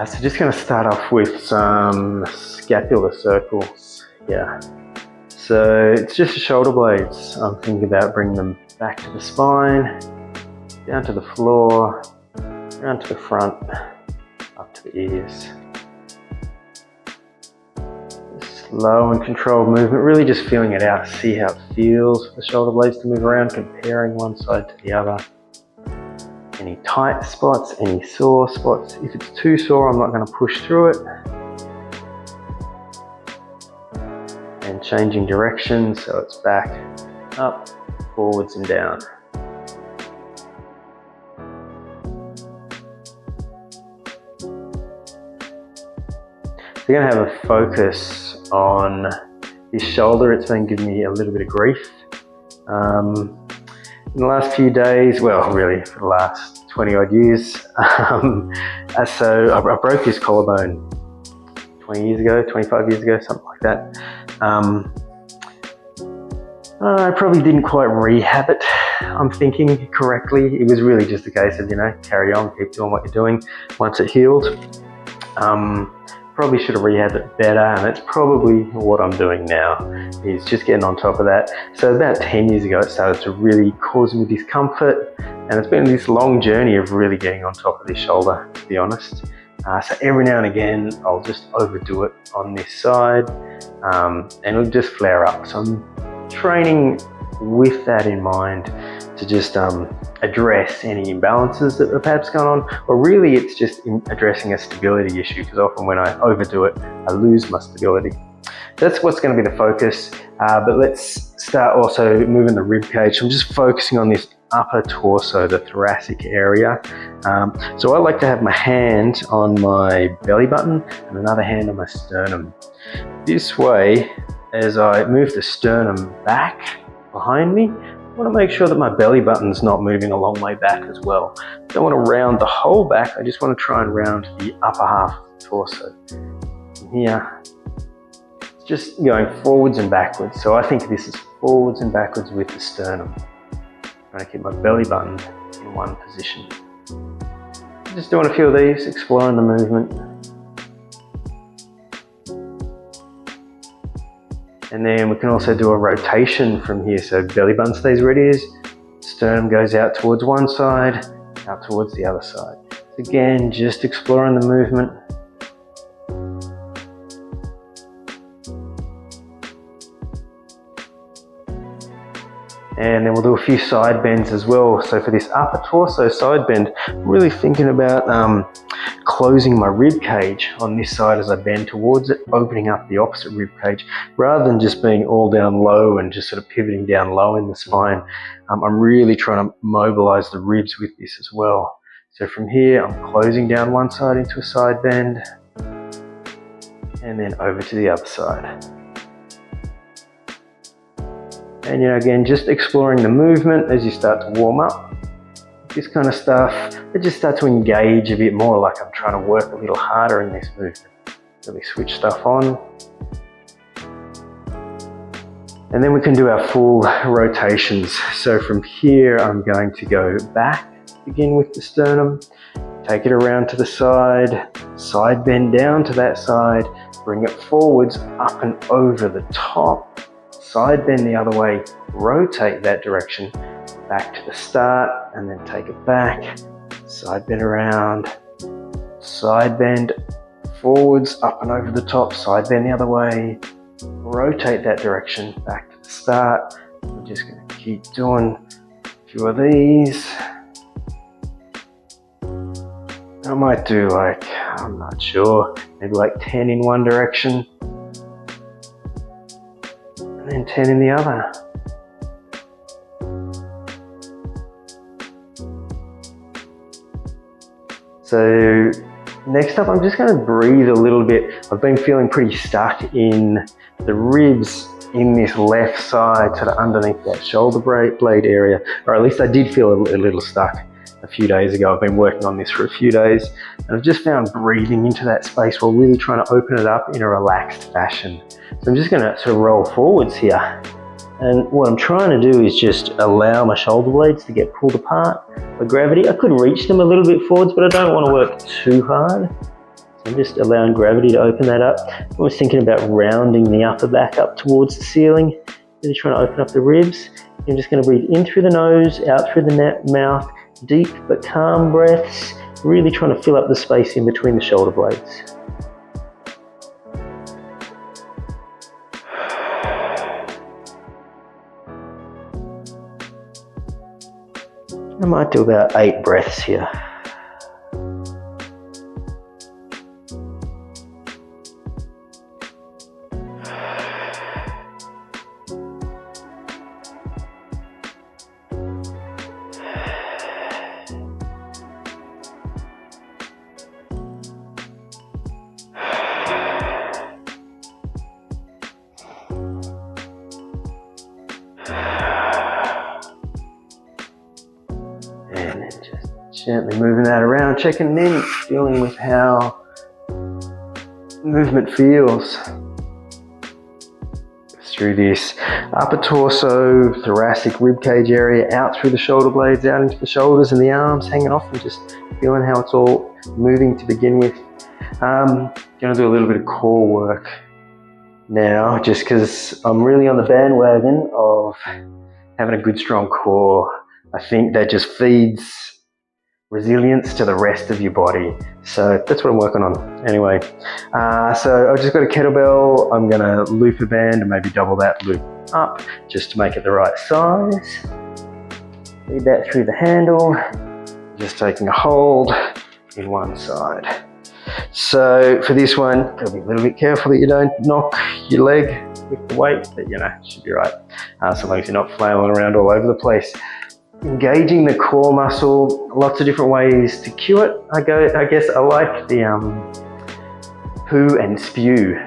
So just going to start off with some scapular circles here. So it's just the shoulder blades. I'm thinking about bringing them back to the spine, down to the floor, around to the front, up to the ears. Slow and controlled movement, really just feeling it out, see how it feels for the shoulder blades to move around, comparing one side to the other. Any tight spots, any sore spots. If it's too sore, I'm not going to push through it. And changing direction, so it's back, up, forwards and down. So you're going to have a focus on this shoulder. It's been giving me a little bit of grief. In the last few days, well, really for the last 20 odd years. So I broke this collarbone 20 years ago, 25 years ago, something like that. I probably didn't quite rehab it, I'm thinking correctly. It was really just a case of, carry on, keep doing what you're doing once it healed. Probably should have rehabbed it better, and that's probably what I'm doing now, is just getting on top of that. So about 10 years ago, it started to really cause me discomfort, and it's been this long journey of really getting on top of this shoulder, to be honest. So every now and again, I'll just overdo it on this side, and it'll just flare up. So I'm training with that in mind to just address any imbalances that are perhaps going on, or really it's just addressing a stability issue, because often when I overdo it, I lose my stability. That's what's going to be the focus, but let's start also moving the rib cage. So I'm just focusing on this upper torso, the thoracic area. So I like to have my hand on my belly button and another hand on my sternum. This way, as I move the sternum back behind me, I want to make sure that my belly button's not moving a long way back as well. I don't want to round the whole back, I just want to try and round the upper half of the torso. And here, it's just going forwards and backwards. So I think of this as forwards and backwards with the sternum. Trying to keep my belly button in one position. Just want to feel these, exploring the movement. And then we can also do a rotation from here. So belly button stays where it is, sternum goes out towards one side, out towards the other side. So again, just exploring the movement. And then we'll do a few side bends as well. So for this upper torso side bend, I'm really thinking about closing my rib cage on this side as I bend towards it, opening up the opposite rib cage, rather than just being all down low and just sort of pivoting down low in the spine. I'm really trying to mobilize the ribs with this as well. So from here, I'm closing down one side into a side bend, and then over to the other side. And again, just exploring the movement as you start to warm up. This kind of stuff, I just start to engage a bit more, like I'm trying to work a little harder in this movement. Really switch stuff on. And then we can do our full rotations. So from here, I'm going to go back, begin with the sternum, take it around to the side bend down to that side, bring it forwards, up and over the top, side bend the other way, rotate that direction, back to the start, and then take it back, side bend around, side bend forwards, up and over the top, side bend the other way, rotate that direction, back to the start. We're just going to keep doing a few of these. I might do I'm not sure, maybe 10 in one direction, and then 10 in the other. So next up, I'm just going to breathe a little bit. I've been feeling pretty stuck in the ribs in this left side, sort of underneath that shoulder blade area, or at least I did feel a little stuck a few days ago. I've been working on this for a few days, and I've just found breathing into that space while really trying to open it up in a relaxed fashion. So I'm just going to sort of roll forwards here. And what I'm trying to do is just allow my shoulder blades to get pulled apart by gravity. I could reach them a little bit forwards, but I don't want to work too hard. I'm just allowing gravity to open that up. I was thinking about rounding the upper back up towards the ceiling, really trying to open up the ribs. I'm just going to breathe in through the nose, out through the mouth, deep but calm breaths, really trying to fill up the space in between the shoulder blades. I might do about 8 breaths here. And then just gently moving that around, checking in, feeling with how movement feels. Through this upper torso, thoracic ribcage area, out through the shoulder blades, out into the shoulders and the arms, hanging off and just feeling how it's all moving to begin with. Going to do a little bit of core work now, just because I'm really on the bandwagon of having a good strong core. I think that just feeds resilience to the rest of your body. So that's what I'm working on. Anyway, so I've just got a kettlebell. I'm going to loop a band and maybe double that loop up just to make it the right size. Lead that through the handle. Just taking a hold in one side. So for this one, gotta be a little bit careful that you don't knock your leg with the weight, but you know, it should be right. So long as you're not flailing around all over the place. Engaging the core muscle, lots of different ways to cue it. I guess I like the poo and spew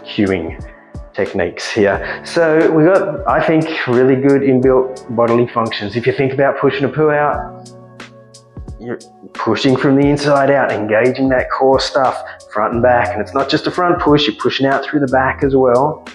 cueing techniques here. So we've got, I think, really good inbuilt bodily functions. If you think about pushing a poo out, you're pushing from the inside out, engaging that core stuff, front and back. And it's not just a front push, you're pushing out through the back as well.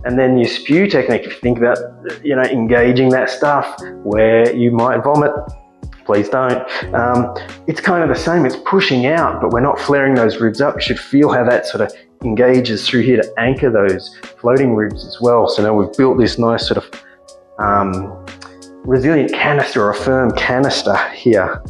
And then your spew technique, if you think about, you know, engaging that stuff where you might vomit, please don't. It's kind of the same, it's pushing out, but we're not flaring those ribs up. You should feel how that sort of engages through here to anchor those floating ribs as well. So now we've built this nice sort of resilient canister or a firm canister here.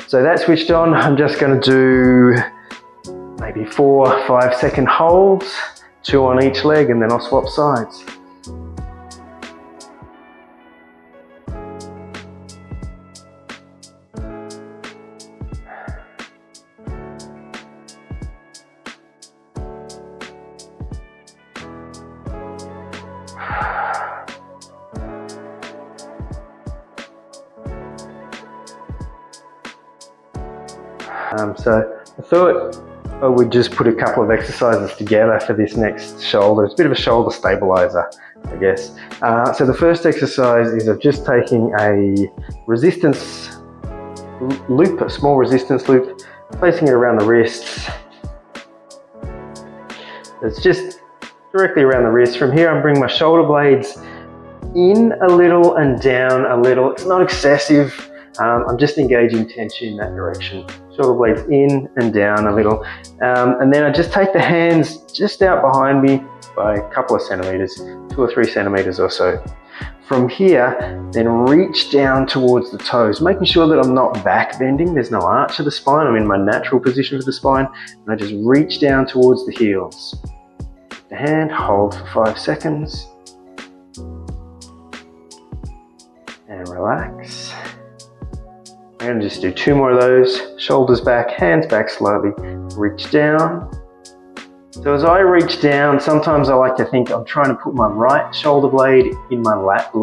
So that's switched on. I'm just going to do maybe 4 or 5 second holds, 2 on each leg, and then I'll swap sides. So I thought I would just put a couple of exercises together for this next shoulder. It's a bit of a shoulder stabilizer, I guess. So the first exercise is of just taking a resistance loop, a small resistance loop, placing it around the wrists. It's just directly around the wrist. From here, I'm bringing my shoulder blades in a little and down a little. It's not excessive. I'm just engaging tension in that direction. Shoulder blades in and down a little. And then I just take the hands just out behind me by a couple of centimeters, 2 or 3 centimeters or so. From here, then reach down towards the toes, making sure that I'm not back bending. There's no arch of the spine. I'm in my natural position for the spine. And I just reach down towards the heels. The hand, hold for 5 seconds. And relax. I'm going to just do 2 more of those. Shoulders back, hands back slowly. Reach down. So as I reach down, sometimes I like to think I'm trying to put my right shoulder blade in my left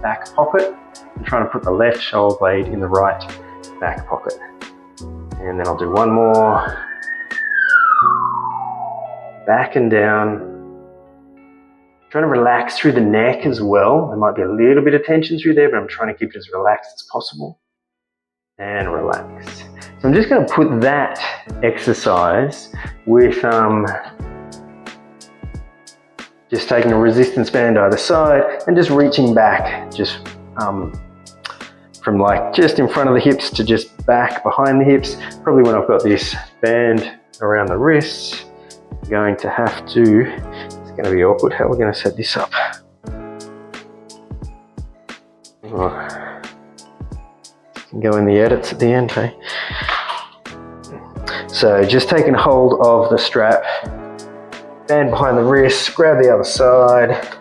back pocket. I'm trying to put the left shoulder blade in the right back pocket. And then I'll do 1 more. Back and down. Trying to relax through the neck as well. There might be a little bit of tension through there, but I'm trying to keep it as relaxed as possible. And relax. So I'm just going to put that exercise with just taking a resistance band either side and just reaching back, just from like just in front of the hips to just back behind the hips. Probably when I've got this band around the wrists. I'm going to have to, it's going to be awkward how we're going to set this up. Oh, can go in the edits at the end, hey? So just taking hold of the strap, band behind the wrist, grab the other side.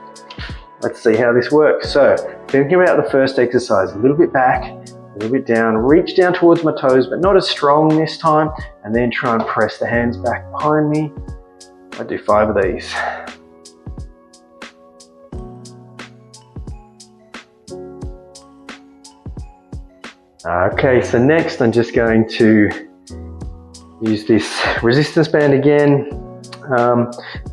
Let's see how this works. So thinking about the first exercise, a little bit back, a little bit down, reach down towards my toes, but not as strong this time, and then try and press the hands back behind me. I do 5 of these. Okay, so next I'm just going to use this resistance band again.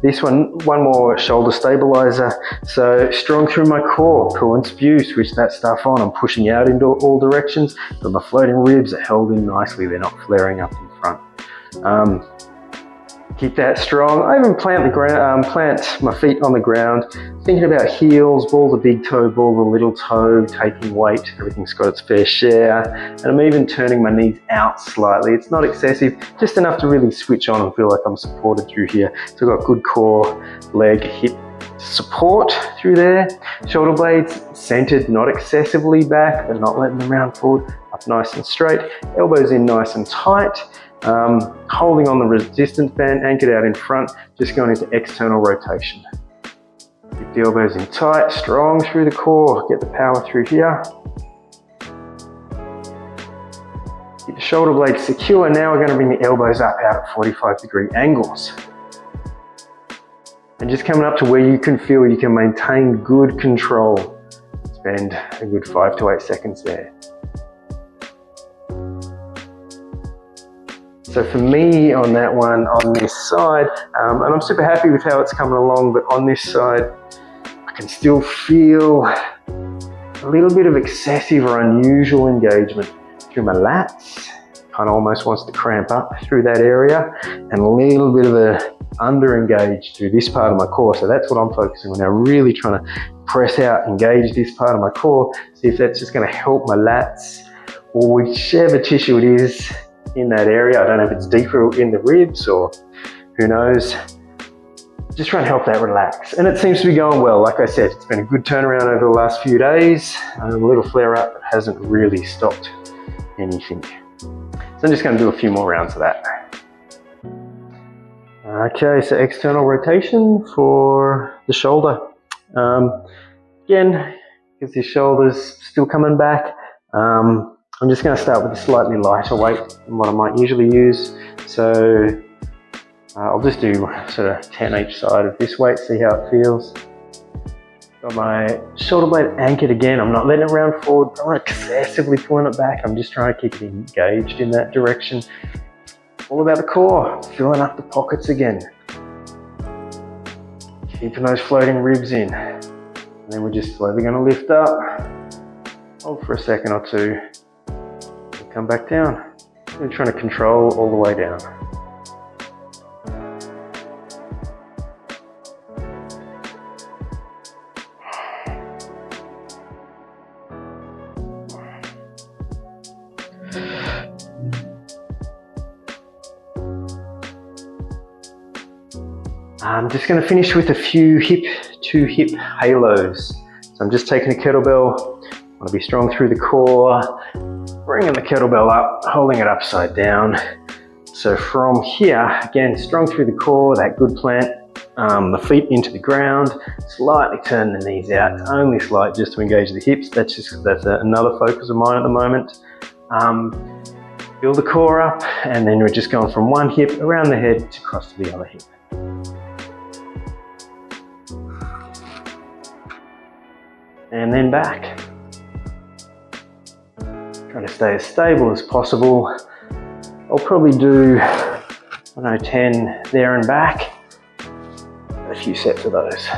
This one more shoulder stabilizer. So strong through my core, pull and spew, switch that stuff on. I'm pushing out into all directions, but my floating ribs are held in nicely. They're not flaring up in front. Keep that strong. I even plant my feet on the ground, thinking about heels, ball the big toe, ball the little toe, taking weight. Everything's got its fair share. And I'm even turning my knees out slightly. It's not excessive, just enough to really switch on and feel like I'm supported through here. So I've got good core, leg, hip support through there. Shoulder blades centered, not excessively back, but not letting them round forward, up nice and straight. Elbows in nice and tight. Holding on the resistance band, anchored out in front, just going into external rotation. Keep the elbows in tight, strong through the core, get the power through here. Keep the shoulder blades secure. Now we're going to bring the elbows up out at 45-degree angles. And just coming up to where you can feel you can maintain good control. Spend a good 5 to 8 seconds there. So for me on that one, on this side, and I'm super happy with how it's coming along, but on this side, I can still feel a little bit of excessive or unusual engagement through my lats. Kind of almost wants to cramp up through that area, and a little bit of a under-engage through this part of my core. So that's what I'm focusing on now, really trying to press out, engage this part of my core, see if that's just going to help my lats or whichever tissue it is in that area. I don't know if it's deeper in the ribs or who knows. Just try and help that relax. And it seems to be going well. Like I said, it's been a good turnaround over the last few days. A little flare up, but hasn't really stopped anything. So I'm just going to do a few more rounds of that. Okay, so external rotation for the shoulder. Again, because the shoulder's still coming back. I'm just going to start with a slightly lighter weight than what I might usually use. So I'll just do sort of 10 each side of this weight, see how it feels. Got my shoulder blade anchored again. I'm not letting it round forward. I'm not excessively pulling it back. I'm just trying to keep it engaged in that direction. All about the core, filling up the pockets again. Keeping those floating ribs in. And then we're just slowly going to lift up. Hold for a second or two. Come back down. I'm trying to control all the way down. I'm just going to finish with a few hip to hip halos. So I'm just taking a kettlebell. I want to be strong through the core. Bringing the kettlebell up, holding it upside down. So from here, again, strong through the core, that good plant, the feet into the ground, slightly turn the knees out, only slight, just to engage the hips. That's another focus of mine at the moment. Build the core up, and then we're just going from one hip around the head to cross to the other hip. And then back. Trying to stay as stable as possible. I'll probably do, 10 there and back. A few sets of those.